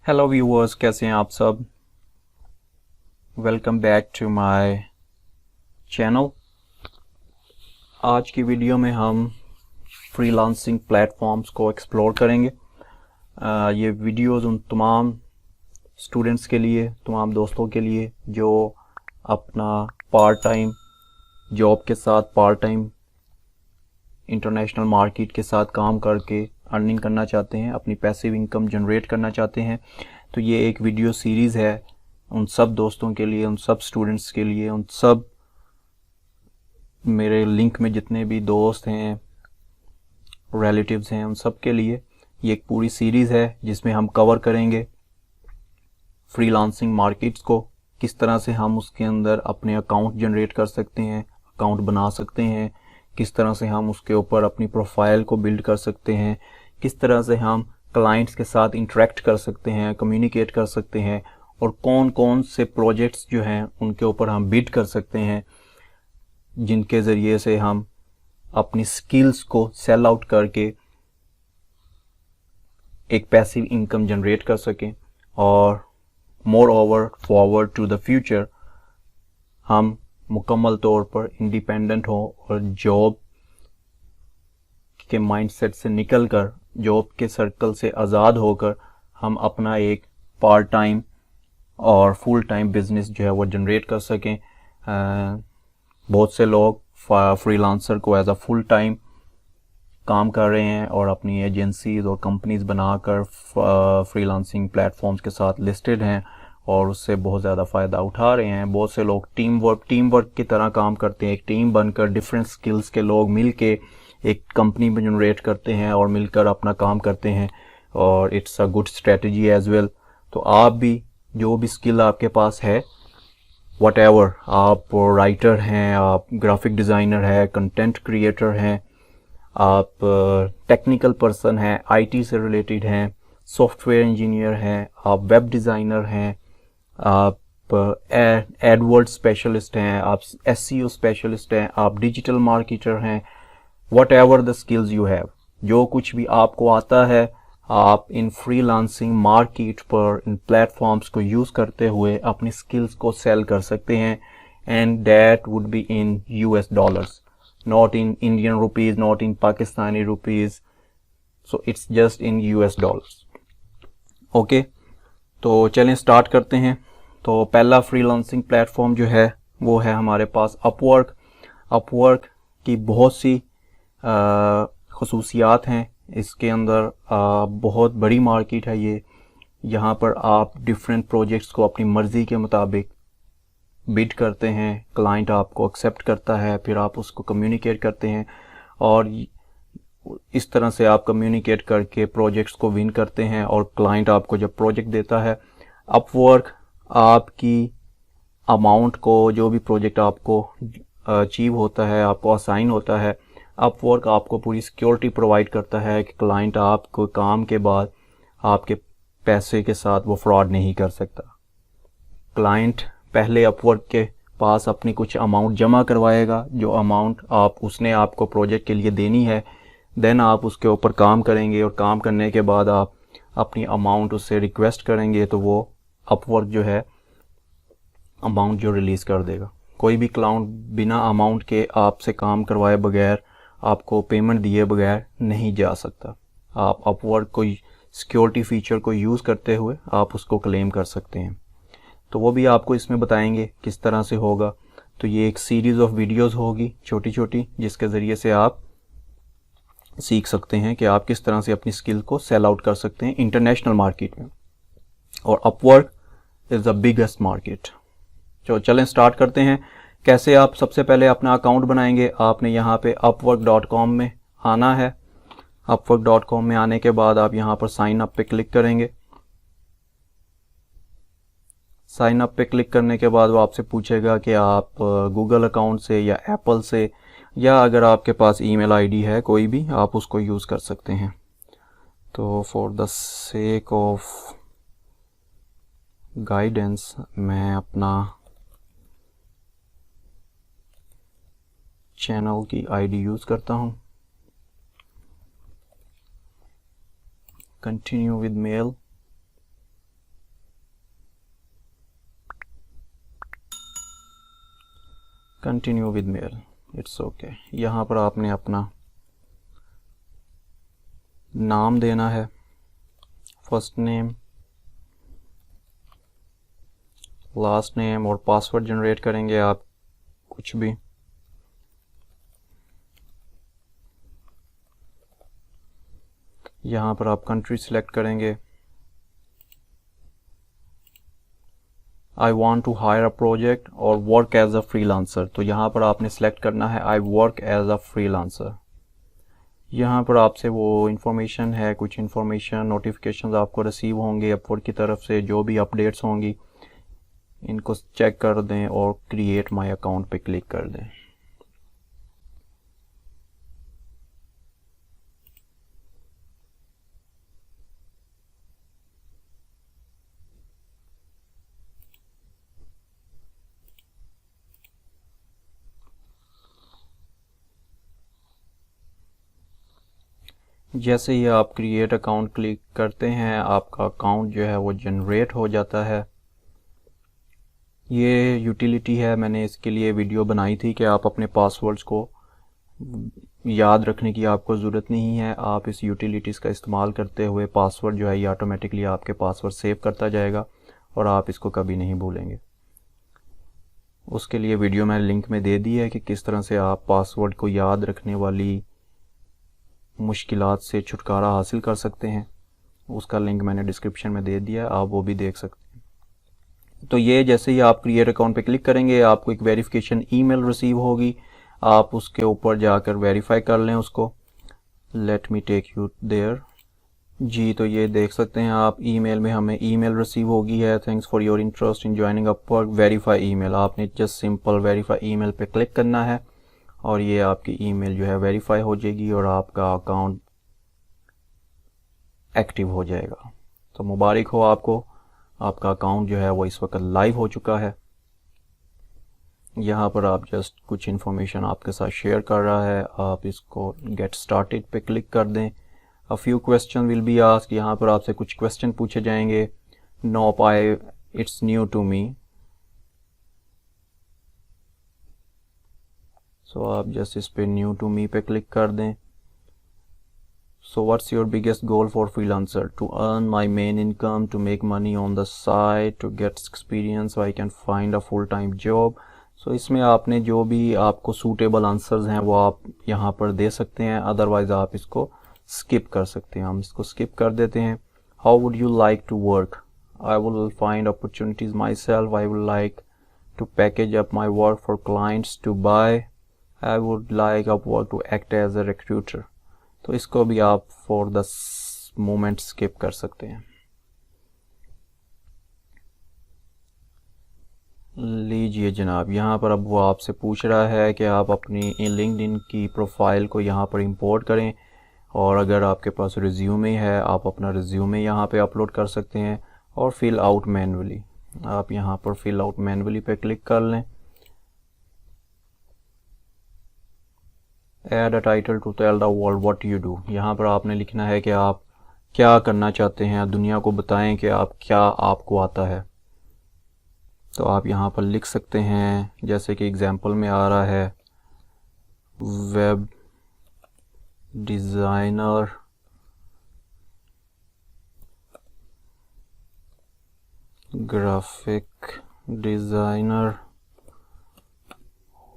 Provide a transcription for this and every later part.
Hello viewers, कैसे हैं आप सब। Welcome back to my channel. आज की वीडियो में हम फ्रीलांसिंग प्लेटफॉर्म्स को एक्सप्लोर करेंगे। ये वीडियोस उन तमाम स्टूडेंट्स के लिए, तमाम दोस्तों के लिए जो अपना पार्ट टाइम जॉब के साथ पार्ट टाइम इंटरनेशनल मार्केट के साथ काम करके अर्निंग करना चाहते हैं, अपनी पैसिव इनकम जनरेट करना चाहते हैं। तो ये एक वीडियो सीरीज़ है उन सब दोस्तों के लिए, उन सब स्टूडेंट्स के लिए, उन सब मेरे लिंक में जितने भी दोस्त हैं, रिलेटिव्स हैं, उन सब के लिए ये एक पूरी सीरीज़ है जिसमें हम कवर करेंगे फ्रीलांसिंग मार्केट्स को, किस तरह से हम उसके अंदर अपने अकाउंट जनरेट कर सकते हैं, अकाउंट बना सकते हैं, किस तरह से हम उसके ऊपर अपनी प्रोफाइल को बिल्ड कर सकते हैं, किस तरह से हम क्लाइंट्स के साथ इंटरेक्ट कर सकते हैं, कम्युनिकेट कर सकते हैं, और कौन कौन से प्रोजेक्ट्स जो हैं उनके ऊपर हम बिड कर सकते हैं, जिनके ज़रिए से हम अपनी स्किल्स को सेल आउट करके एक पैसिव इनकम जनरेट कर सकें। और moreover forward to the future हम मुकम्मल तौर पर इंडिपेंडेंट हो और जॉब के माइंडसेट से निकलकर, जॉब के सर्कल से आज़ाद होकर हम अपना एक पार्ट टाइम और फुल टाइम बिजनेस जो है वो जनरेट कर सकें। बहुत से लोग फ्रीलांसर को एज अ फुल टाइम काम कर रहे हैं और अपनी एजेंसीज और कंपनीज बनाकर फ्रीलांसिंग प्लेटफॉर्म्स के साथ लिस्टेड हैं और उससे बहुत ज़्यादा फ़ायदा उठा रहे हैं। बहुत से लोग टीम वर्क की तरह काम करते हैं, एक टीम बनकर डिफरेंट स्किल्स के लोग मिल के एक कंपनी में जनरेट करते हैं और मिलकर अपना काम करते हैं, और it's a good strategy as well. तो आप भी जो भी स्किल आपके पास है, व्हाटएवर, आप राइटर हैं, आप ग्राफिक डिज़ाइनर हैं, कंटेंट क्रिएटर हैं, आप टेक्निकल पर्सन हैं, आईटी से रिलेटेड हैं, सॉफ्टवेयर इंजीनियर हैं, आप वेब डिज़ाइनर हैं, आप एडवर्ड स्पेशलिस्ट हैं, आप एसईओ स्पेशलिस्ट हैं, आप डिजिटल मार्केटर हैं, whatever the skills you have, जो कुछ भी आपको आता है, आप इन फ्रीलांसिंग मार्केट पर इन प्लेटफॉर्म्स को यूज़ करते हुए अपनी स्किल्स को सेल कर सकते हैं। And that would be in US dollars, not in Indian rupees, not in Pakistani rupees, so it's just in US dollars. Okay, तो चलें स्टार्ट करते हैं। तो पहला फ्रीलांसिंग प्लेटफॉर्म जो है वो है हमारे पास अपवर्क। अपवर्क की बहुत सी खसूसियात हैं, इसके अंदर बहुत बड़ी मार्केट है ये। यहाँ पर आप डिफरेंट प्रोजेक्ट्स को अपनी मर्ज़ी के मुताबिक बिड करते हैं, क्लाइंट आपको एक्सेप्ट करता है, फिर आप उसको कम्युनिकेट करते हैं और इस तरह से आप कम्युनिकेट करके प्रोजेक्ट्स को विन करते हैं। और क्लाइंट आपको जब प्रोजेक्ट देता है, अपवर्क आपकी अमाउंट को, जो भी प्रोजेक्ट आपको अचीव होता है, आपको असाइन होता है, अपवर्क आपको पूरी सिक्योरिटी प्रोवाइड करता है कि क्लाइंट आपको काम के बाद आपके पैसे के साथ वो फ्रॉड नहीं कर सकता। क्लाइंट पहले अपवर्क के पास अपनी कुछ अमाउंट जमा करवाएगा, जो अमाउंट उसने आपको प्रोजेक्ट के लिए देनी है। देन आप उसके ऊपर काम करेंगे और काम करने के बाद आप अपनी अमाउंट उससे रिक्वेस्ट करेंगे तो वो अपवर्क जो है अमाउंट जो रिलीज़ कर देगा। कोई भी क्लाइंट बिना अमाउंट के आपसे काम करवाए बगैर, आपको पेमेंट दिए बगैर नहीं जा सकता। आप अपवर्क को सिक्योरिटी फीचर को यूज़ करते हुए आप उसको क्लेम कर सकते हैं। तो वो भी आपको इसमें बताएंगे किस तरह से होगा। तो ये एक सीरीज़ ऑफ वीडियोस होगी छोटी छोटी, जिसके ज़रिए से आप सीख सकते हैं कि आप किस तरह से अपनी स्किल को सेल आउट कर सकते हैं इंटरनेशनल मार्केट में। और Upwork is the biggest market. तो चलें स्टार्ट करते हैं। कैसे आप सबसे पहले अपना अकाउंट बनाएंगे, आपने यहाँ पे upwork.com में आना है। upwork.com में आने के बाद आप यहाँ पर साइन अप पे क्लिक करेंगे। साइन अप पे क्लिक करने के बाद वो आपसे पूछेगा कि आप गूगल अकाउंट से या एप्पल से, या अगर आपके पास ईमेल आईडी है कोई भी, आप उसको यूज़ कर सकते हैं। तो for the sake of guidance मैं अपना चैनल की आईडी यूज़ करता हूँ। Continue with mail. Continue with mail, it's okay. यहाँ पर आपने अपना नाम देना है, फर्स्ट नेम, लास्ट नेम, और पासवर्ड जनरेट करेंगे आप कुछ भी। यहाँ पर आप कंट्री सिलेक्ट करेंगे, I want to hire a project और वर्क एज अ फ्रीलांसर, तो यहाँ पर आपने सेलेक्ट करना है I work as a freelancer. यहाँ पर आपसे वो इन्फॉर्मेशन है, कुछ इन्फॉर्मेशन नोटिफिकेशंस आपको रिसीव होंगे अपवर्ड की तरफ से, जो भी अपडेट्स होंगी इनको चेक कर दें और क्रिएट माय अकाउंट पे क्लिक कर दें। जैसे ही आप क्रिएट अकाउंट क्लिक करते हैं आपका अकाउंट जो है वो जनरेट हो जाता है। ये यूटिलिटी है, मैंने इसके लिए वीडियो बनाई थी कि आप अपने पासवर्ड्स को याद रखने की आपको ज़रूरत नहीं है। आप इस यूटिलिटीज़ का इस्तेमाल करते हुए पासवर्ड जो है ये ऑटोमेटिकली आपके पासवर्ड सेव करता जाएगा और आप इसको कभी नहीं भूलेंगे। उसके लिए वीडियो मैंने लिंक में दे दी है कि किस तरह से आप पासवर्ड को याद रखने वाली मुश्किलात से छुटकारा हासिल कर सकते हैं। उसका लिंक मैंने डिस्क्रिप्शन में दे दिया है, आप वो भी देख सकते हैं। तो ये जैसे ही आप क्रिएट अकाउंट पे क्लिक करेंगे आपको एक वेरिफिकेशन ईमेल रिसीव होगी, आप उसके ऊपर जाकर वेरीफाई कर लें उसको। Let me take you there जी, तो ये देख सकते हैं आप ईमेल में हमें ईमेल रिसीव होगी है, thanks for your interest in joining Upwork, verify email. आपने जस्ट सिंपल वेरीफाई ईमेल पे क्लिक करना है और ये आपकी ईमेल जो है वेरीफाई हो जाएगी और आपका अकाउंट एक्टिव हो जाएगा। तो मुबारक हो आपको, आपका अकाउंट जो है वो इस वक्त लाइव हो चुका है। यहाँ पर आप जस्ट कुछ इन्फॉर्मेशन आपके साथ शेयर कर रहा है, आप इसको गेट स्टार्टेड पे क्लिक कर दें। A few question will be asked, यहाँ पर आपसे कुछ क्वेश्चन पूछे जाएंगे। Nope I it's new to me, so आप जस्ट इस पे न्यू टू मी पे क्लिक कर दें। So what's your biggest goal for freelancer? To earn my main income, to make money on the side, to get experience so I can find a full-time job. So इसमें आपने जो भी आपको suitable answers हैं वो आप यहाँ पर दे सकते हैं, otherwise आप इसको skip कर सकते हैं। हम इसको skip कर देते हैं। How would you like to work? I will find opportunities myself. I would like to package up my work for clients to buy. I would like Upwork to act as a recruiter. तो इसको भी आप for the moment skip कर सकते हैं। लीजिए जनाब, यहाँ पर अब वो आपसे पूछ रहा है कि आप अपनी लिंक्डइन की प्रोफाइल को यहाँ पर इंपोर्ट करें और अगर आपके पास रिज्यूमे है आप अपना रिज्यूमे यहाँ पे अपलोड कर सकते हैं और फिल आउट मैनुअली। आप यहाँ पर फिल आउट मैनुअली पे क्लिक कर लें। Add a title to tell the world what you do, यहाँ पर आपने लिखना है कि आप क्या करना चाहते हैं, दुनिया को बताएं कि आप क्या आपको आता है। तो आप यहाँ पर लिख सकते हैं, जैसे कि एग्जांपल में आ रहा है वेब डिज़ाइनर, ग्राफिक डिज़ाइनर,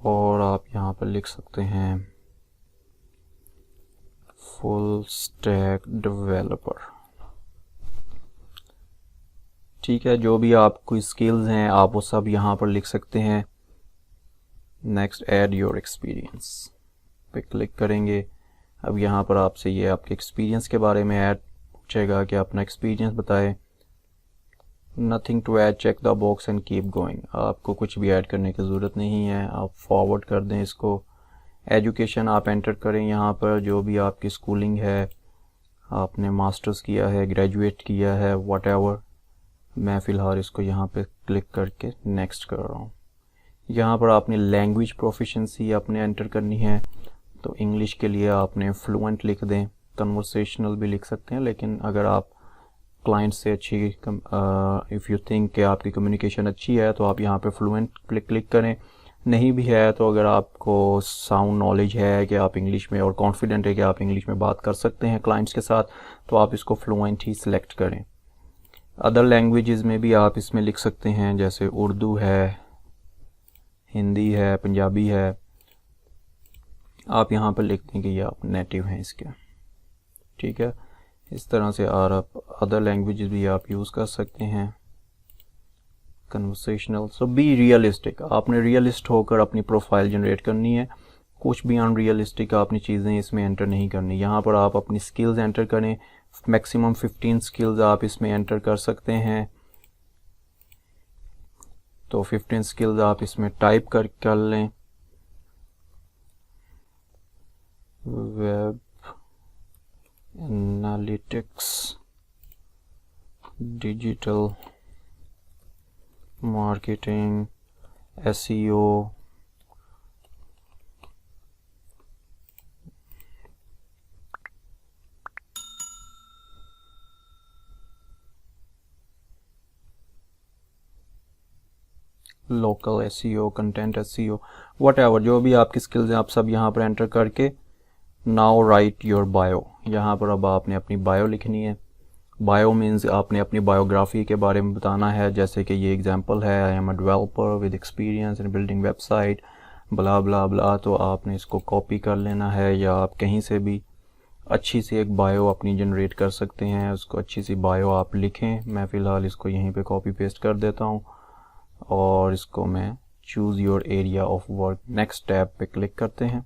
और आप यहाँ पर लिख सकते हैं फुल स्टैक डेवलपर। ठीक है, जो भी आपको स्किल्स हैं आप वो सब यहाँ पर लिख सकते हैं। नेक्स्ट ऐड योर एक्सपीरियंस पे क्लिक करेंगे। अब यहाँ पर आपसे ये आपके एक्सपीरियंस के बारे में ऐड पूछेगा कि अपना एक्सपीरियंस बताएं। Nothing to add, check the box and keep going. आपको कुछ भी ऐड करने की ज़रूरत नहीं है, आप फॉरवर्ड कर दें इसको। एजुकेशन आप एंटर करें, यहाँ पर जो भी आपकी स्कूलिंग है, आपने मास्टर्स किया है, ग्रेजुएट किया है, व्हाटएवर। मैं फ़िलहाल इसको यहाँ पे क्लिक करके नेक्स्ट कर रहा हूँ। यहाँ पर आपने लैंग्वेज प्रोफिशिएंसी आपने एंटर करनी है, तो इंग्लिश के लिए आपने फ्लुएंट लिख दें, कन्वर्सेशनल भी लिख सकते हैं, लेकिन अगर आप क्लाइंट से अच्छी इफ़ यू थिंक कि आपकी कम्युनिकेशन अच्छी है तो आप यहाँ पे फ्लुएंट क्लिक करें। नहीं भी है तो अगर आपको साउंड नॉलेज है कि आप इंग्लिश में और कॉन्फिडेंट है कि आप इंग्लिश में बात कर सकते हैं क्लाइंट्स के साथ, तो आप इसको फ्लुएंट ही सिलेक्ट करें। अदर लैंग्वेजेस में भी आप इसमें लिख सकते हैं, जैसे उर्दू है, हिंदी है, पंजाबी है। आप यहाँ पर लिख दें कि ये आप नेटिव हैं इसके, ठीक है। इस तरह से और आप अदर लैंग्वेजेस भी आप यूज़ कर सकते हैं। कन्वर्सेशनल, सो बी रियलिस्टिक, आपने रियलिस्ट होकर अपनी प्रोफाइल जनरेट करनी है। कुछ भी अनरियलिस्टिक आपने चीज़ें इसमें एंटर नहीं करनी। यहाँ पर आप अपनी स्किल्स एंटर करें, मैक्सिमम 15 स्किल्स आप इसमें एंटर कर सकते हैं। तो 15 स्किल्स आप इसमें टाइप कर लें। Web analytics, digital marketing, SEO, local SEO, content SEO, whatever जो भी आपकी स्किल्स हैं आप सब यहाँ पर एंटर करके नाउ राइट योर बायो। यहाँ पर अब आपने अपनी बायो लिखनी है। बायो मीन्स आपने अपनी बायोग्राफी के बारे में बताना है, जैसे कि ये एग्जांपल है, I am a developer with experience in building website blah blah blah. तो आपने इसको कॉपी कर लेना है, या आप कहीं से भी अच्छी सी एक बायो अपनी जनरेट कर सकते हैं। उसको अच्छी सी बायो आप लिखें। मैं फ़िलहाल इसको यहीं पे कॉपी पेस्ट कर देता हूँ और इसको मैं choose your area of work next tab पे क्लिक करते हैं।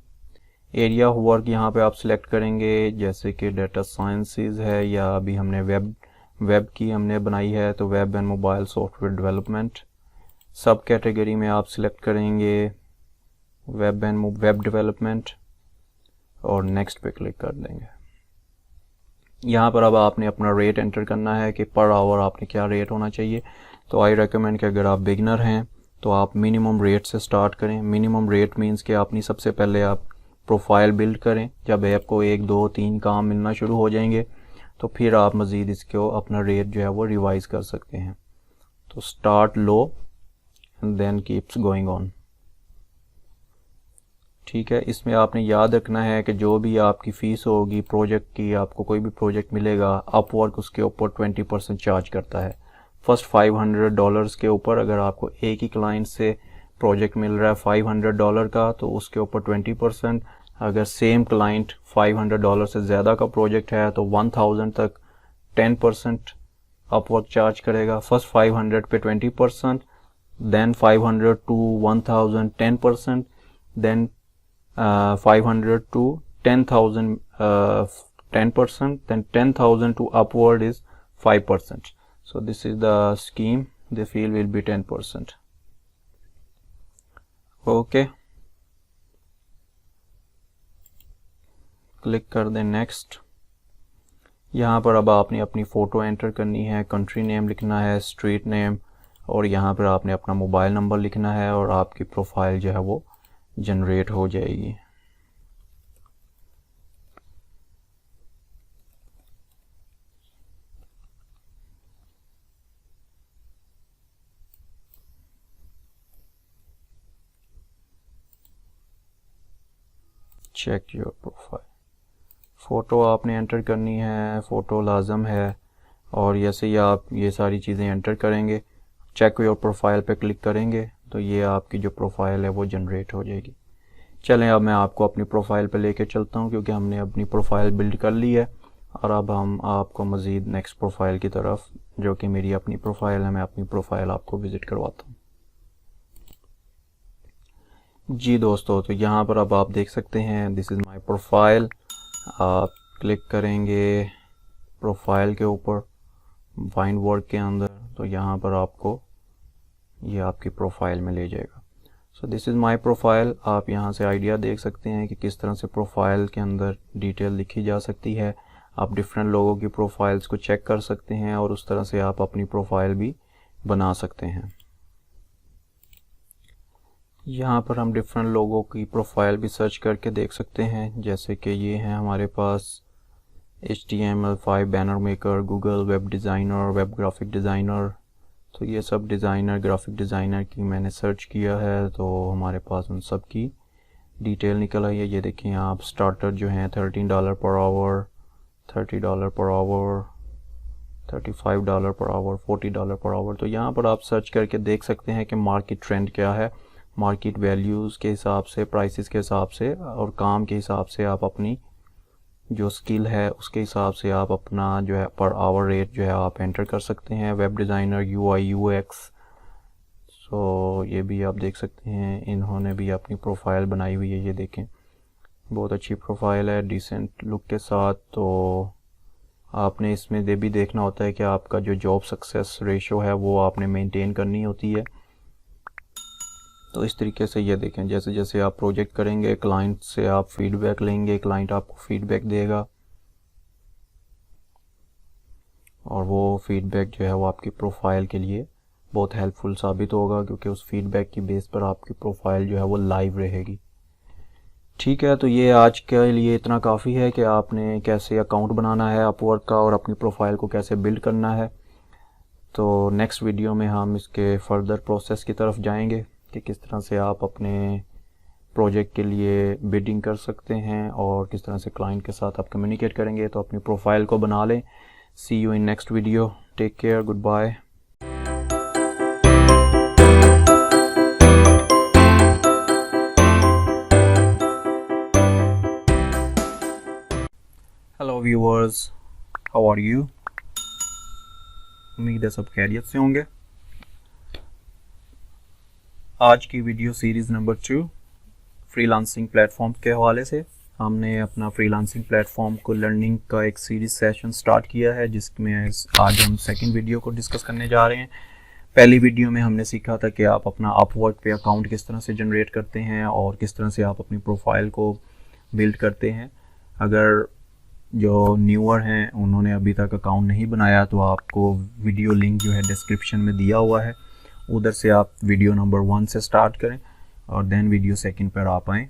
एरिया ऑफ वर्क यहाँ पे आप सिलेक्ट करेंगे, जैसे कि डेटा साइंसेज है, या अभी हमने वेब की हमने बनाई है तो web and mobile software development. सब कैटेगरी में आप सिलेक्ट करेंगे वेब डेवलपमेंट और नेक्स्ट पे क्लिक कर देंगे। यहाँ पर अब आपने अपना रेट एंटर करना है कि पर आवर आपने क्या रेट होना चाहिए। तो आई रेकमेंड कि अगर आप बिगनर हैं तो आप मिनिमम रेट से स्टार्ट करें। मिनिमम रेट मीन्स कि आपने सबसे पहले आप प्रोफाइल बिल्ड करें। जब आपको 1 2 3 काम मिलना शुरू हो जाएंगे तो फिर आप मज़ीद इसको अपना रेट जो है वो रिवाइज कर सकते हैं। तो start low and then keeps going on, ठीक है। इसमें आपने याद रखना है कि जो भी आपकी फ़ीस होगी प्रोजेक्ट की, आपको कोई भी प्रोजेक्ट मिलेगा, अपवर्क उसके ऊपर 20% चार्ज करता है। फर्स्ट $500 के ऊपर अगर आपको एक ही क्लाइंट से प्रोजेक्ट मिल रहा है $500 का, तो उसके ऊपर 20%। अगर सेम क्लाइंट $500 से ज़्यादा का प्रोजेक्ट है तो 1000 तक 10% अपवर्क चार्ज करेगा। फर्स्ट 500 पे 20%, then 500 to 1000 10%, then 500 to 10,000 10%, then 10,000 to upward is 5%. So this is the scheme. The fee will be 10%. Okay. Click कर दें नेक्स्ट। यहाँ पर अब आपने अपनी फ़ोटो एंटर करनी है, कंट्री नेम लिखना है, स्ट्रीट नेम, और यहाँ पर आपने अपना मोबाइल नंबर लिखना है और आपकी प्रोफाइल जो है वो जनरेट हो जाएगी। Check your profile. फ़ोटो आपने एंटर करनी है, फ़ोटो लाजम है, और जैसे ही आप ये सारी चीज़ें एंटर करेंगे, चेक योर प्रोफाइल पे क्लिक करेंगे तो ये आपकी जो प्रोफाइल है वो जनरेट हो जाएगी। चलें अब मैं आपको अपनी प्रोफाइल पे लेके चलता हूँ, क्योंकि हमने अपनी प्रोफाइल बिल्ड कर ली है और अब हम आपको मज़ीद नेक्स्ट प्रोफाइल की तरफ, जो कि मेरी अपनी प्रोफाइल है, मैं अपनी प्रोफाइल आपको विज़िट करवाता हूँ। जी दोस्तों, तो यहाँ पर अब आप देख सकते हैं दिस इज़ माई प्रोफाइल। आप क्लिक करेंगे प्रोफाइल के ऊपर फाइंड वर्क के अंदर, तो यहाँ पर आपको ये आपकी प्रोफाइल में ले जाएगा। So this is my profile. आप यहाँ से आइडिया देख सकते हैं कि किस तरह से प्रोफाइल के अंदर डिटेल लिखी जा सकती है। आप डिफरेंट लोगों की प्रोफाइल्स को चेक कर सकते हैं और उस तरह से आप अपनी प्रोफाइल भी बना सकते हैं। यहाँ पर हम डिफरेंट लोगों की प्रोफाइल भी सर्च करके देख सकते हैं, जैसे कि ये हैं हमारे पास HTML5 banner maker, Google web designer, web graphic designer, तो ये सब डिज़ाइनर, ग्राफिक डिज़ाइनर की मैंने सर्च किया है तो हमारे पास उन सब की डिटेल निकल आई है। ये देखें आप, स्टार्टर जो हैं $13 per hour, $30 per hour, $35 per hour, $40 per hour. तो यहाँ पर आप सर्च करके देख सकते हैं कि मार्केट ट्रेंड क्या है, मार्केट वैल्यूज़ के हिसाब से, प्राइसेस के हिसाब से और काम के हिसाब से आप अपनी जो स्किल है उसके हिसाब से आप अपना जो है पर आवर रेट जो है आप एंटर कर सकते हैं। वेब डिज़ाइनर, UI UX, सो ये भी आप देख सकते हैं, इन्होंने भी अपनी प्रोफाइल बनाई हुई है। ये देखें, बहुत अच्छी प्रोफाइल है डिसेंट लुक के साथ। तो आपने इसमें ये भी देखना होता है कि आपका जो जॉब सक्सेस रेशो है वो आपने मेंटेन करनी होती है। तो इस तरीके से ये देखें, जैसे जैसे आप प्रोजेक्ट करेंगे, क्लाइंट से आप फीडबैक लेंगे, क्लाइंट आपको फीडबैक देगा और वो फीडबैक जो है वो आपकी प्रोफाइल के लिए बहुत हेल्पफुल साबित होगा, क्योंकि उस फीडबैक की बेस पर आपकी प्रोफाइल जो है वो लाइव रहेगी। ठीक है, तो ये आज के लिए इतना काफ़ी है कि आपने कैसे अकाउंट बनाना है अपवर्क का और अपनी प्रोफाइल को कैसे बिल्ड करना है। तो नेक्स्ट वीडियो में हम इसके फर्दर प्रोसेस की तरफ जाएंगे कि किस तरह से आप अपने प्रोजेक्ट के लिए बिडिंग कर सकते हैं और किस तरह से क्लाइंट के साथ आप कम्युनिकेट करेंगे। तो अपनी प्रोफाइल को बना लें। See you in next video, take care, good bye. Hello viewers, how are you? उम्मीद है सब खैरियत से होंगे। आज की video series number 2 freelancing platform के हवाले से हमने अपना फ्रीलांसिंग प्लेटफॉर्म को लर्निंग का एक सीरीज सेशन स्टार्ट किया है, जिसमें आज हम सेकंड वीडियो को डिस्कस करने जा रहे हैं। पहली वीडियो में हमने सीखा था कि आप अपना अपवर्क पे अकाउंट किस तरह से जनरेट करते हैं और किस तरह से आप अपनी प्रोफाइल को बिल्ड करते हैं। अगर जो न्यूअर हैं उन्होंने अभी तक अकाउंट नहीं बनाया तो आपको वीडियो लिंक जो है डिस्क्रिप्शन में दिया हुआ है, उधर से आप वीडियो नंबर 1 से स्टार्ट करें और देन वीडियो 2 पर आप आएँ।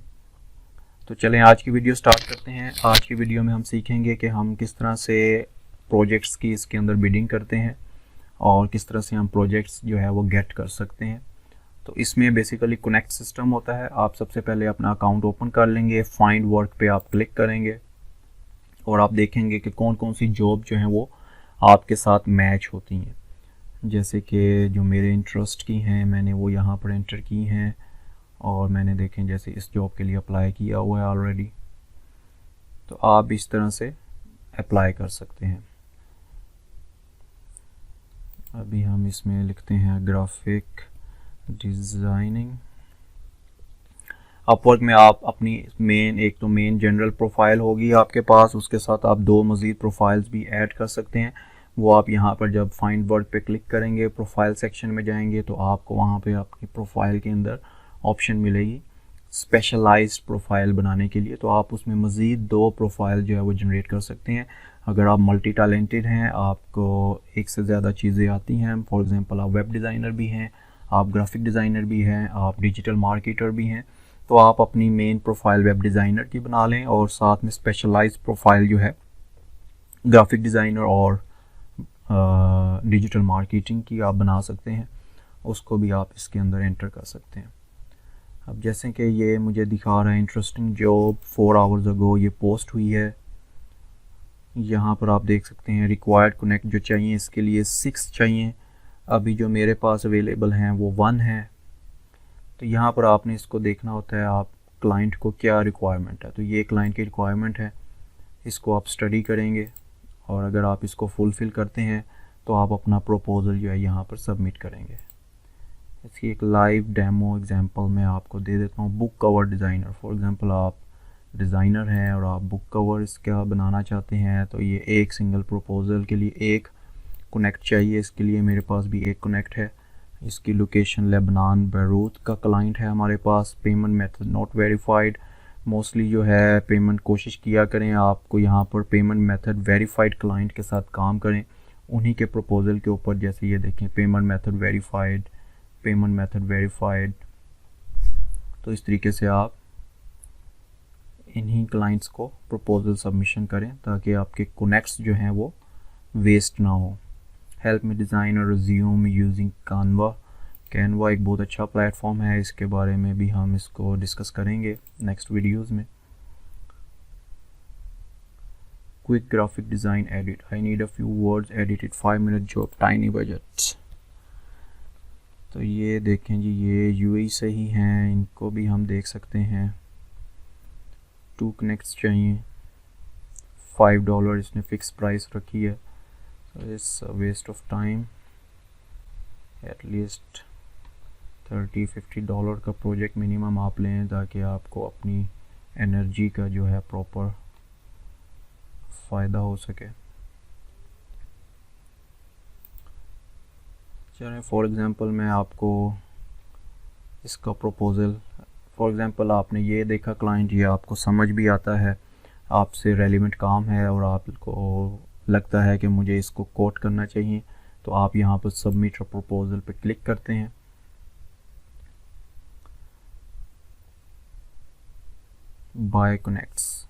तो चलें आज की वीडियो स्टार्ट करते हैं। आज की वीडियो में हम सीखेंगे कि हम किस तरह से प्रोजेक्ट्स की इसके अंदर बिडिंग करते हैं और किस तरह से हम प्रोजेक्ट्स जो है वो गेट कर सकते हैं। तो इसमें बेसिकली कनेक्ट सिस्टम होता है। आप सबसे पहले अपना अकाउंट ओपन कर लेंगे, फाइंड वर्क पे आप क्लिक करेंगे और आप देखेंगे कि कौन कौन सी जॉब जो हैं वो आपके साथ मैच होती हैं। जैसे कि जो मेरे इंटरेस्ट की हैं मैंने वो यहाँ पर एंटर की हैं और मैंने देखें जैसे इस जॉब के लिए अप्लाई किया हुआ है ऑलरेडी। तो आप इस तरह से अप्लाई कर सकते हैं। अभी हम इसमें लिखते हैं ग्राफिक डिज़ाइनिंग। अपवर्क में आप अपनी एक तो मेन जनरल प्रोफाइल होगी आपके पास, उसके साथ आप 2 मज़ीद प्रोफाइल्स भी ऐड कर सकते हैं। वो आप यहाँ पर जब फाइंड वर्क पे क्लिक करेंगे, प्रोफाइल सेक्शन में जाएंगे तो आपको वहाँ पे आपकी प्रोफाइल के अंदर ऑप्शन मिलेगी स्पेशलाइज्ड प्रोफाइल बनाने के लिए। तो आप उसमें मज़ीद 2 प्रोफाइल जो है वो जनरेट कर सकते हैं। अगर आप मल्टी टैलेंटेड हैं, आपको एक से ज़्यादा चीज़ें आती हैं, फॉर एग्ज़ाम्पल आप वेब डिज़ाइनर भी हैं, आप ग्राफिक डिज़ाइनर भी हैं, आप डिजिटल मार्केटर भी हैं, तो आप अपनी मेन प्रोफाइल वेब डिज़ाइनर की बना लें और साथ में स्पेशलाइज्ड प्रोफाइल जो है ग्राफिक डिज़ाइनर और डिजिटल मार्केटिंग की आप बना सकते हैं। उसको भी आप इसके अंदर एंटर कर सकते हैं। अब जैसे कि ये मुझे दिखा रहा है इंटरेस्टिंग जॉब 4 आवर्स अगो ये पोस्ट हुई है। यहाँ पर आप देख सकते हैं रिक्वायर्ड कनेक्ट जो चाहिए इसके लिए 6 चाहिए। अभी जो मेरे पास अवेलेबल हैं वो 1 है। तो यहाँ पर आपने इसको देखना होता है आप क्लाइंट को क्या रिक्वायरमेंट है। तो ये क्लाइंट की रिक्वायरमेंट है, इसको आप स्टडी करेंगे और अगर आप इसको फुलफ़िल करते हैं तो आप अपना प्रपोज़ल जो है यहाँ पर सबमिट करेंगे। इसकी एक लाइव डेमो एग्जांपल मैं आपको दे देता हूँ। Book cover designer, for example आप डिज़ाइनर हैं और आप बुक कवर इसका बनाना चाहते हैं, तो ये एक सिंगल प्रपोज़ल के लिए एक कनेक्ट चाहिए। इसके लिए मेरे पास भी एक कनेक्ट है। इसकी लोकेशन लेबनान बैरूत का क्लाइंट है हमारे पास। Payment method not verified. Mostly जो है पेमेंट कोशिश किया करें आपको यहाँ पर पेमेंट मेथड वेरीफाइड क्लाइंट के साथ काम करें, उन्हीं के प्रपोज़ल के ऊपर। जैसे ये देखें payment method verified, payment method verified. तो इस तरीके से आप इन्हीं क्लाइंट्स को प्रपोज़ल सबमिशन करें ताकि आपके कनेक्ट्स जो हैं वो वेस्ट ना हो। हेल्प मी डिज़ाइन और रिज्यूम यूजिंग कानवा। कैनवा एक बहुत अच्छा प्लेटफॉर्म है, इसके बारे में भी हम इसको डिस्कस करेंगे नेक्स्ट वीडियोज़ में। Quick graphic design edit, I need a few words edited, 5 minute job, tiny budget. तो ये देखें जी, ये यूएई से ही हैं, इनको भी हम देख सकते हैं। 2 कनेक्ट्स चाहिए, $5 इसने फिक्स प्राइस रखी है। It's a waste of time, at least $30-50 का प्रोजेक्ट मिनिमम आप लें ताकि आपको अपनी एनर्जी का जो है प्रॉपर फ़ायदा हो सके। चलें फॉर एग्ज़ाम्पल मैं आपको इसका प्रपोज़ल, फॉर एग्ज़ाम्पल आपने ये देखा क्लाइंट, ये आपको समझ भी आता है, आपसे रेलिवेंट काम है और आपको लगता है कि मुझे इसको कोट करना चाहिए, तो आप यहाँ पर सबमिट प्रपोज़ल पे क्लिक करते हैं। बाय कनेक्ट्स,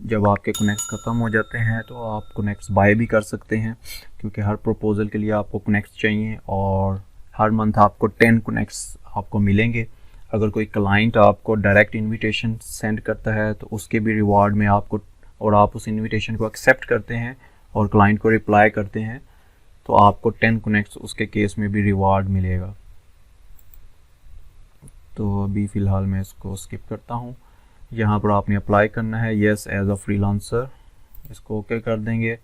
जब आपके कनेक्ट्स ख़त्म हो जाते हैं तो आप कनेक्ट्स बाय भी कर सकते हैं, क्योंकि हर प्रपोज़ल के लिए आपको कनेक्ट्स चाहिए और हर मंथ आपको 10 कनेक्ट्स आपको मिलेंगे। अगर कोई क्लाइंट आपको डायरेक्ट इनविटेशन सेंड करता है तो उसके भी रिवार्ड में आपको, और आप उस इनविटेशन को एक्सेप्ट करते हैं और क्लाइंट को रिप्लाई करते हैं, तो आपको 10 कनेक्ट्स उसके केस में भी रिवार्ड मिलेगा। तो अभी फ़िलहाल मैं इसको स्किप करता हूँ। यहाँ पर आपने अप्लाई करना है, येस एज अ फ्रीलांसर, इसको ओके कर देंगे।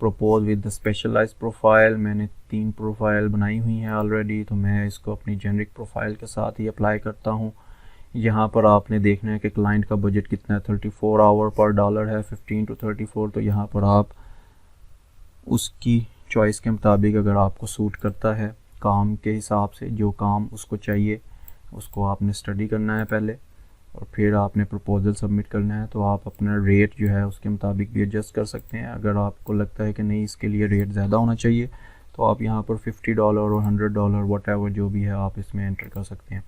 Propose with the specialized profile, मैंने 3 प्रोफाइल बनाई हुई हैं ऑलरेडी, तो मैं इसको अपनी जेनरिक प्रोफाइल के साथ ही अप्लाई करता हूँ। यहाँ पर आपने देखना है कि क्लाइंट का बजट कितना है, 34 आवर पर डॉलर है, 15 to 34। तो यहाँ पर आप उसकी चॉइस के मुताबिक, अगर आपको सूट करता है काम के हिसाब से, जो काम उसको चाहिए उसको आपने स्टडी करना है पहले, और फिर आपने प्रपोज़ल सबमिट करना है। तो आप अपना रेट जो है उसके मुताबिक भी एडजस्ट कर सकते हैं। अगर आपको लगता है कि नहीं इसके लिए रेट ज़्यादा होना चाहिए, तो आप यहाँ पर $50 और $100 वट जो भी है आप इसमें एंटर कर सकते हैं।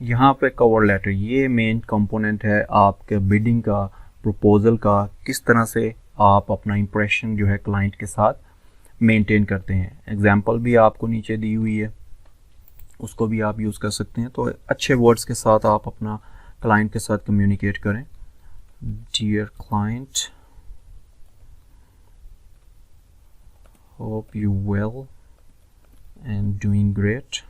यहाँ पे कवर लेटर, ये मेन कंपोनेंट है आपके बिडिंग का, प्रपोज़ल का, किस तरह से आप अपना इंप्रेशन जो है क्लाइंट के साथ मेंटेन करते हैं। एग्जांपल भी आपको नीचे दी हुई है, उसको भी आप यूज़ कर सकते हैं। तो अच्छे वर्ड्स के साथ आप अपना क्लाइंट के साथ कम्युनिकेट करें। Dear client, hope you well and doing great.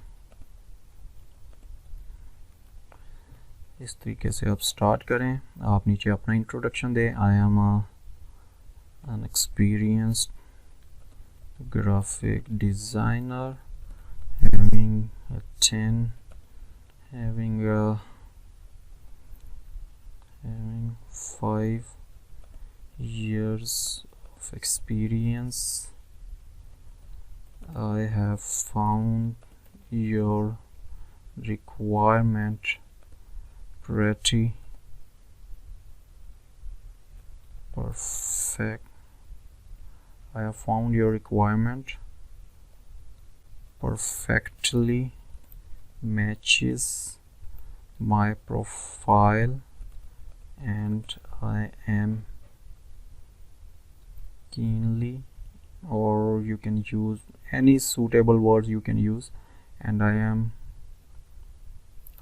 इस तरीके से आप स्टार्ट करें। आप नीचे अपना इंट्रोडक्शन दें, I am an experienced graphic designer having 5 years of experience. I have found your requirement pretty perfect. I have found your requirement perfectly matches my profile, and I am keenly, or you can use any suitable words you can use, and I am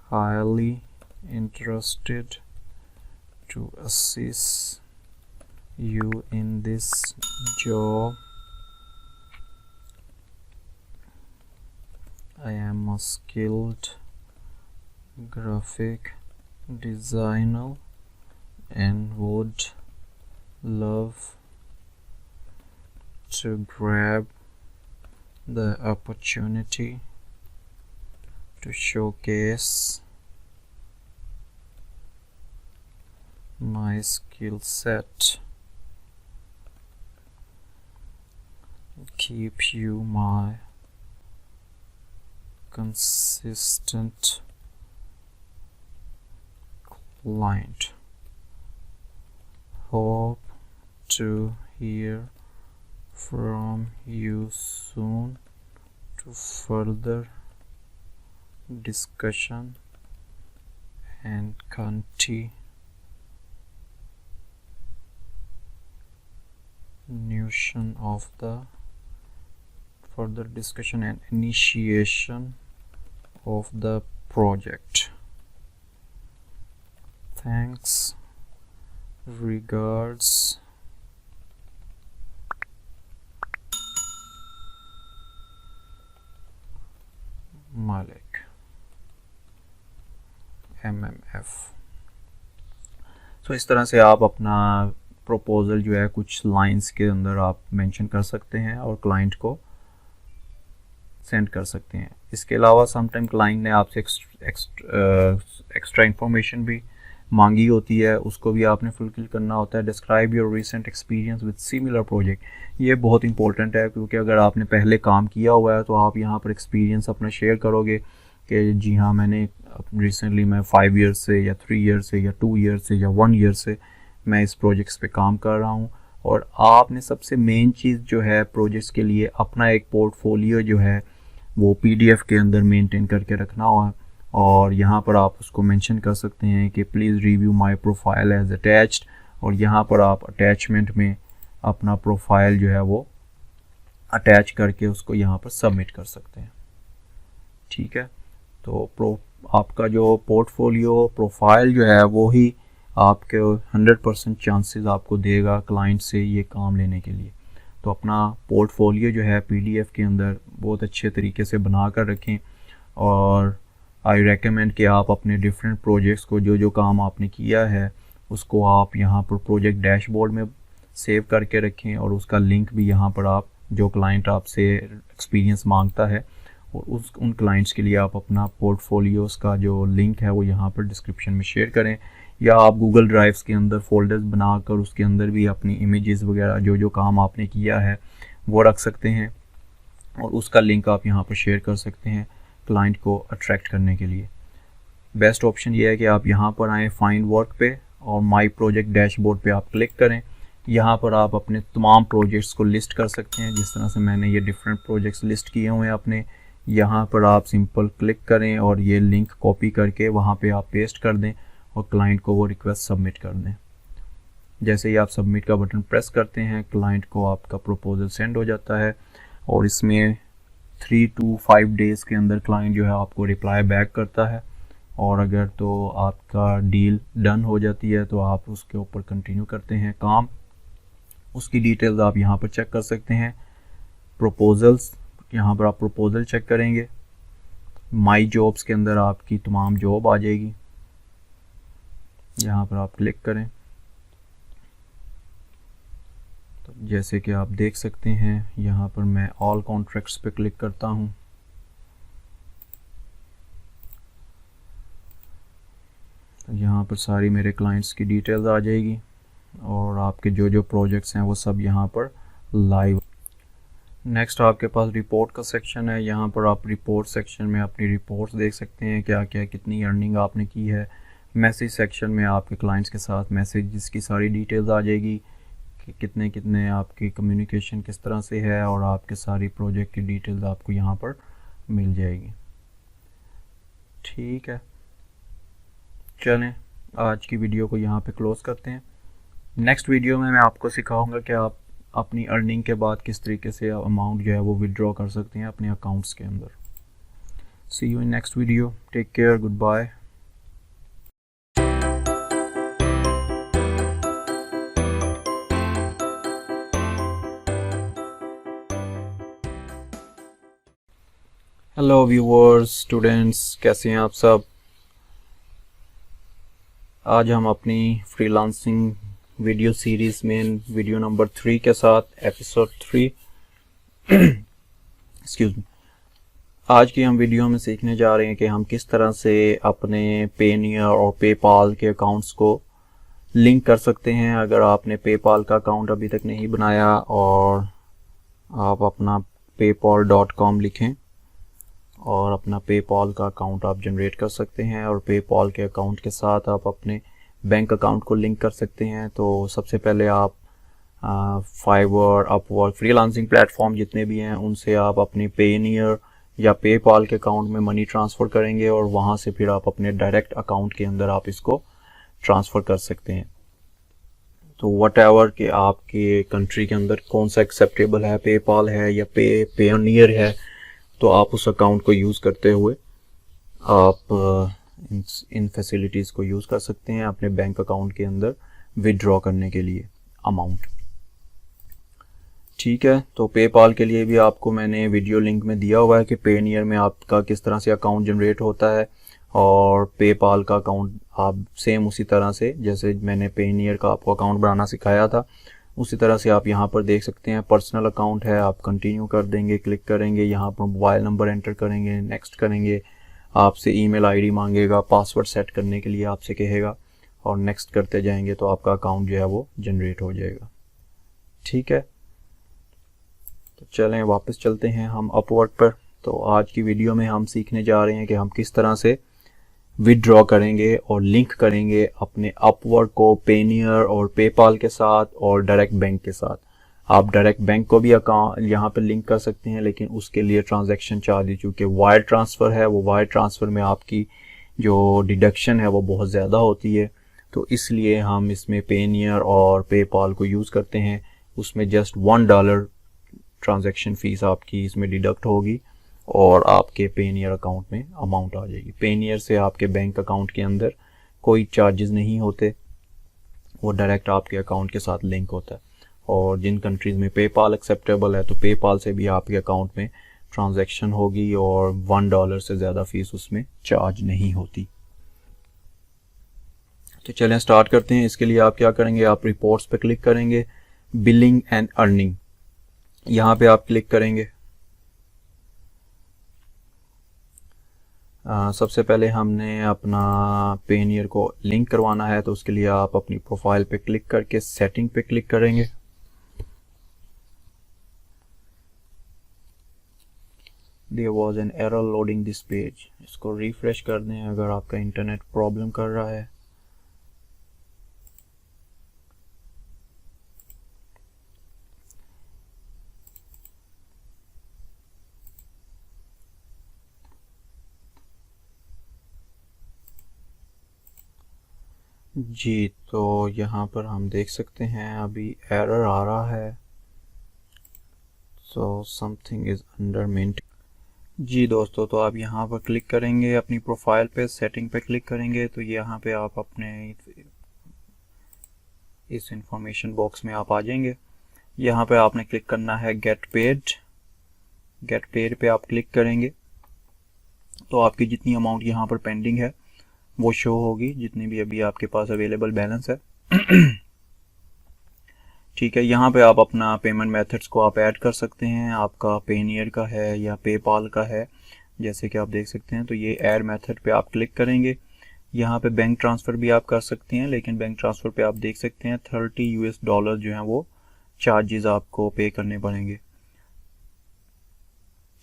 highly interested to assist you in this job. I am a skilled graphic designer and would love to grab the opportunity to showcase my skill set, keep you my consistent client. Hope to hear from you soon to further discussion and continuation of the further discussion and initiation of the project. Thanks, regards, Malik, MMF। इस तरह से आप अपना proposal जो है कुछ lines के अंदर आप मेंशन कर सकते हैं और क्लाइंट को सेंड कर सकते हैं। इसके अलावा समटाइम क्लाइंट ने आपसे एक्स्ट्रा इंफॉर्मेशन भी मांगी होती है, उसको भी आपने फुलफिल करना होता है। Describe your recent experience with similar project. ये बहुत इंपॉर्टेंट है, क्योंकि अगर आपने पहले काम किया हुआ है तो आप यहाँ पर एक्सपीरियंस अपना शेयर करोगे कि जी हाँ, मैंने रिसेंटली मैं 5 ईयर्स से या 3 ईयर्स से या 2 ईयर्स से या 1 ईयर से मैं इस प्रोजेक्ट्स पे काम कर रहा हूँ। और आपने सबसे मेन चीज़ जो है प्रोजेक्ट्स के लिए अपना एक पोर्टफोलियो जो है वो PDF के अंदर मेंटेन करके रखना हुआ। और यहाँ पर आप उसको मेंशन कर सकते हैं कि please review my profile as attached, और यहाँ पर आप अटैचमेंट में अपना प्रोफाइल जो है वो अटैच करके उसको यहाँ पर सबमिट कर सकते हैं। ठीक है, तो आपका जो पोर्टफोलियो प्रोफाइल जो है वो ही आपके 100% चांसेस आपको देगा क्लाइंट से ये काम लेने के लिए। तो अपना पोर्टफोलियो जो है PDF के अंदर बहुत अच्छे तरीके से बना कर रखें। और आई रेकमेंड कि आप अपने डिफरेंट प्रोजेक्ट्स को जो काम आपने किया है उसको आप यहाँ पर प्रोजेक्ट डैशबोर्ड में सेव करके रखें, और उसका लिंक भी यहाँ पर आप जो क्लाइंट आपसे एक्सपीरियंस मांगता है और उन क्लाइंट्स के लिए आप अपना पोर्टफोलियोज़ का जो लिंक है वो यहाँ पर डिस्क्रिप्शन में शेयर करें, या आप गूगल ड्राइव्स के अंदर फोल्डर्स बनाकर उसके अंदर भी अपनी इमेजेस वगैरह जो काम आपने किया है वो रख सकते हैं, और उसका लिंक आप यहाँ पर शेयर कर सकते हैं क्लाइंट को अट्रैक्ट करने के लिए। बेस्ट ऑप्शन ये है कि आप यहाँ पर आएँ फाइंड वर्क पे और माई प्रोजेक्ट डैशबोर्ड पे आप क्लिक करें। यहाँ पर आप अपने तमाम प्रोजेक्ट्स को लिस्ट कर सकते हैं, जिस तरह से मैंने ये डिफरेंट प्रोजेक्ट्स लिस्ट किए हुए हैं अपने। यहाँ पर आप सिंपल क्लिक करें और ये लिंक कॉपी करके वहाँ पे आप पेस्ट कर दें और क्लाइंट को वो रिक्वेस्ट सबमिट कर दें। जैसे ही आप सबमिट का बटन प्रेस करते हैं क्लाइंट को आपका प्रपोजल सेंड हो जाता है, और इसमें 3 to 5 डेज़ के अंदर क्लाइंट जो है आपको रिप्लाई बैक करता है। और अगर तो आपका डील डन हो जाती है तो आप उसके ऊपर कंटिन्यू करते हैं काम। उसकी डिटेल्स आप यहाँ पर चेक कर सकते हैं। प्रपोजल्स, यहाँ पर आप प्रपोजल चेक करेंगे। माई जॉब्स के अंदर आपकी तमाम जॉब आ जाएगी, यहाँ पर आप क्लिक करें तो जैसे कि आप देख सकते हैं यहाँ पर मैं ऑल कॉन्ट्रैक्ट्स पे क्लिक करता हूँ तो यहाँ पर सारी मेरे क्लाइंट्स की डिटेल्स आ जाएगी, और आपके जो प्रोजेक्ट्स हैं वो सब यहाँ पर लाइव। नेक्स्ट आपके पास रिपोर्ट का सेक्शन है। यहाँ पर आप रिपोर्ट सेक्शन में अपनी रिपोर्ट्स देख सकते हैं, क्या क्या कितनी अर्निंग आपने की है। मैसेज सेक्शन में आपके क्लाइंट्स के साथ मैसेजेस की सारी डिटेल्स आ जाएगी कि कितने कितने आपकी कम्युनिकेशन किस तरह से है, और आपके सारी प्रोजेक्ट की डिटेल्स आपको यहाँ पर मिल जाएगी। ठीक है, चलें आज की वीडियो को यहाँ पे क्लोज़ करते हैं। नेक्स्ट वीडियो में मैं आपको सिखाऊंगा कि आप अपनी अर्निंग के बाद किस तरीके से अमाउंट जो है वो विड्रॉ कर सकते हैं अपने अकाउंट्स के अंदर। See you in next video, take care, good bye. Hello viewers, students, कैसे हैं आप सब। आज हम अपनी फ्रीलांसिंग वीडियो सीरीज़ में वीडियो नंबर 3 के साथ एपिसोड 3 एक्सक्यूज मी, आज की हम वीडियो में सीखने जा रहे हैं कि हम किस तरह से अपने पेनियर और पेपाल के अकाउंट्स को लिंक कर सकते हैं। अगर आपने पेपाल का अकाउंट अभी तक नहीं बनाया और आप अपना paypal.com लिखें और अपना पेपाल का अकाउंट आप जनरेट कर सकते हैं, और पेपाल के अकाउंट के साथ आप अपने बैंक अकाउंट को लिंक कर सकते हैं। तो सबसे पहले आप फाइवर, अपवर्क, फ्रीलांसिंग प्लेटफॉर्म जितने भी हैं उनसे आप अपने पेनियर या पेपाल के अकाउंट में मनी ट्रांसफ़र करेंगे, और वहाँ से फिर आप अपने डायरेक्ट अकाउंट के अंदर आप इसको ट्रांसफ़र कर सकते हैं। तो वट एवर कि आपके कंट्री के अंदर कौन सा एक्सेप्टेबल है, पेपाल है या पेयोनियर है, तो आप उस अकाउंट को यूज़ करते हुए आप इन फैसिलिटीज़ को यूज़ कर सकते हैं अपने बैंक अकाउंट के अंदर विड्रॉ करने के लिए अमाउंट। ठीक है, तो पेपाल के लिए भी आपको मैंने वीडियो लिंक में दिया हुआ है कि पेयोनियर में आपका किस तरह से अकाउंट जनरेट होता है, और पेपाल का अकाउंट आप सेम उसी तरह से जैसे मैंने पेयोनियर का आपको अकाउंट बनाना सिखाया था उसी तरह से आप यहाँ पर देख सकते हैं। पर्सनल अकाउंट है, आप कंटिन्यू कर देंगे, क्लिक करेंगे, यहाँ पर मोबाइल नंबर एंटर करेंगे, नेक्स्ट करेंगे, आपसे ईमेल आईडी मांगेगा, पासवर्ड सेट करने के लिए आपसे कहेगा, और नेक्स्ट करते जाएंगे तो आपका अकाउंट जो है वो जनरेट हो जाएगा। ठीक है, तो चलें वापस चलते हैं हम अपवर्क पर। तो आज की वीडियो में हम सीखने जा रहे हैं कि हम किस तरह से विदड्रॉ करेंगे और लिंक करेंगे अपने अपवर्क को पेयोनियर और पेपाल के साथ और डायरेक्ट बैंक के साथ। आप डायरेक्ट बैंक को भी अकाउंट यहाँ पर लिंक कर सकते हैं, लेकिन उसके लिए ट्रांजैक्शन चार्ज, चूँकि वायर ट्रांसफ़र है, वो वायर ट्रांसफ़र में आपकी जो डिडक्शन है वो बहुत ज़्यादा होती है, तो इसलिए हम इसमें पेयोनियर और पेपाल को यूज़ करते हैं। उसमें जस्ट $1 ट्रांजैक्शन फ़ीस आपकी इसमें डिडक्ट होगी और आपके पेयोनियर अकाउंट में अमाउंट आ जाएगी। पेयोनियर से आपके बैंक अकाउंट के अंदर कोई चार्जेस नहीं होते, वो डायरेक्ट आपके अकाउंट के साथ लिंक होता है। और जिन कंट्रीज़ में पेपाल एक्सेप्टेबल है तो पेपाल से भी आपके अकाउंट में ट्रांजैक्शन होगी और $1 से ज़्यादा फीस उसमें चार्ज नहीं होती। तो चलें स्टार्ट करते हैं। इसके लिए आप क्या करेंगे, आप रिपोर्ट्स पे क्लिक करेंगे, बिलिंग एंड अर्निंग, यहाँ पे आप क्लिक करेंगे। सबसे पहले हमने अपना पेयोनियर को लिंक करवाना है, तो उसके लिए आप अपनी प्रोफाइल पे क्लिक करके सेटिंग पे क्लिक करेंगे। There was an error loading this page, इसको रिफ्रेश कर दें अगर आपका इंटरनेट प्रॉब्लम कर रहा है। जी, तो यहाँ पर हम देख सकते हैं अभी एरर आ रहा है, so something is under maintain. जी दोस्तों, तो आप यहाँ पर क्लिक करेंगे, अपनी प्रोफाइल पे सेटिंग पे क्लिक करेंगे, तो यहाँ पे आप अपने इस इंफॉर्मेशन बॉक्स में आप आ जाएंगे। यहाँ पे आपने क्लिक करना है गेट पेड। गेट पेड पे आप क्लिक करेंगे तो आपकी जितनी अमाउंट यहाँ पर पेंडिंग है वो शो होगी, जितनी भी अभी आपके पास अवेलेबल बैलेंस है। ठीक है, यहाँ पे आप अपना पेमेंट मेथड्स को आप ऐड कर सकते हैं, आपका पेयोनियर का है या पेपाल का है, जैसे कि आप देख सकते हैं। तो ये ऐड मेथड पे आप क्लिक करेंगे। यहाँ पे बैंक ट्रांसफ़र भी आप कर सकते हैं, लेकिन बैंक ट्रांसफ़र पे आप देख सकते हैं $30 जो हैं वो चार्जेस आपको पे करने पड़ेंगे।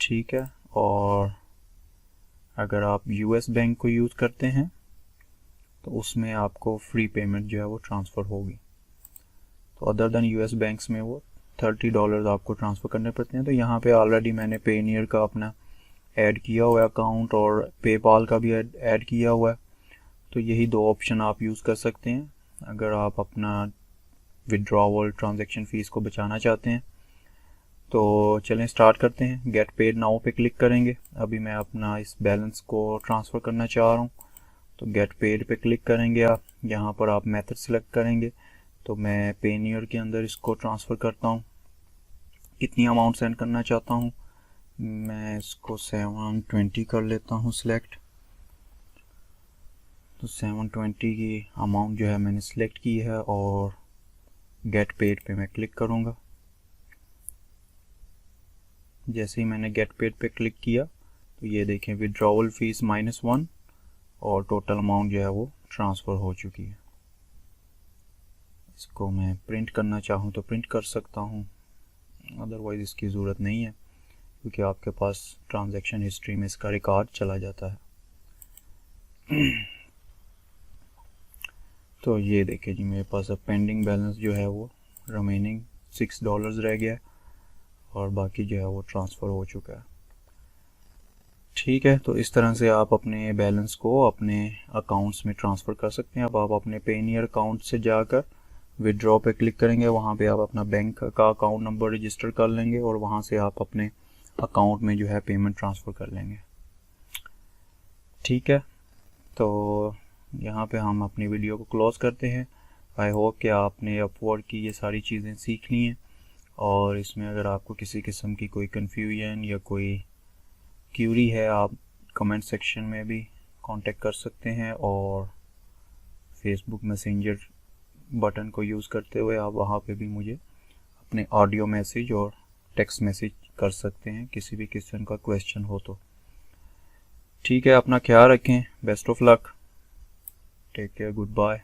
ठीक है, और अगर आप US बैंक को यूज़ करते हैं तो उसमें आपको फ्री पेमेंट जो है वो ट्रांसफ़र होगी। तो अदर देन US बैंक्स में वो $30 आपको ट्रांसफ़र करने पड़ते हैं। तो यहाँ पे ऑलरेडी मैंने पेयोनियर का अपना ऐड किया हुआ है अकाउंट और पेपाल का भी ऐड किया हुआ है, तो यही दो ऑप्शन आप यूज़ कर सकते हैं अगर आप अपना विड्रॉवल ट्रांजैक्शन फ़ीस को बचाना चाहते हैं। तो चलें स्टार्ट करते हैं। गेट पेड नाउ पे क्लिक करेंगे। अभी मैं अपना इस बैलेंस को ट्रांसफ़र करना चाह रहा हूँ, तो गेट पेड पे क्लिक करेंगे आप। यहाँ पर आप मेथड सेलेक्ट करेंगे, तो मैं पेयोनियर के अंदर इसको ट्रांसफ़र करता हूँ। कितनी अमाउंट सेंड करना चाहता हूँ, मैं इसको 720 कर लेता हूँ सिलेक्ट। तो 720 की अमाउंट जो है मैंने सिलेक्ट की है और गेट पेड पे मैं क्लिक करूँगा। जैसे ही मैंने गेट पेड पे क्लिक किया तो ये देखें विड्रॉवल फीस -1 और टोटल अमाउंट जो है वो ट्रांसफ़र हो चुकी है। इसको मैं प्रिंट करना चाहूँ तो प्रिंट कर सकता हूँ, अदरवाइज़ इसकी ज़रूरत नहीं है क्योंकि आपके पास ट्रांजैक्शन हिस्ट्री में इसका रिकॉर्ड चला जाता है। तो ये देखिए जी, मेरे पास अब पेंडिंग बैलेंस जो है वो रिमेनिंग $6 रह गया और बाकी जो है वो ट्रांसफ़र हो चुका है। ठीक है, तो इस तरह से आप अपने बैलेंस को अपने अकाउंट्स में ट्रांसफ़र कर सकते हैं। अब आप अपने पेयोनियर अकाउंट से जाकर विड्रॉ पे क्लिक करेंगे, वहाँ पे आप अपना बैंक का अकाउंट नंबर रजिस्टर कर लेंगे और वहाँ से आप अपने अकाउंट में जो है पेमेंट ट्रांसफ़र कर लेंगे। ठीक है, तो यहाँ पे हम अपनी वीडियो को क्लोज़ करते हैं। आई होप कि आपने अपवर्क की ये सारी चीज़ें सीख ली हैं, और इसमें अगर आपको किसी किस्म की कोई कन्फ्यूजन या कोई क्यूरी है, आप कमेंट सेक्शन में भी कांटेक्ट कर सकते हैं, और फेसबुक मैसेंजर बटन को यूज़ करते हुए आप वहाँ पे भी मुझे अपने ऑडियो मैसेज और टेक्स्ट मैसेज कर सकते हैं किसी भी किस्म का क्वेश्चन हो तो। ठीक है, अपना ख्याल रखें, best of luck, take care, good bye.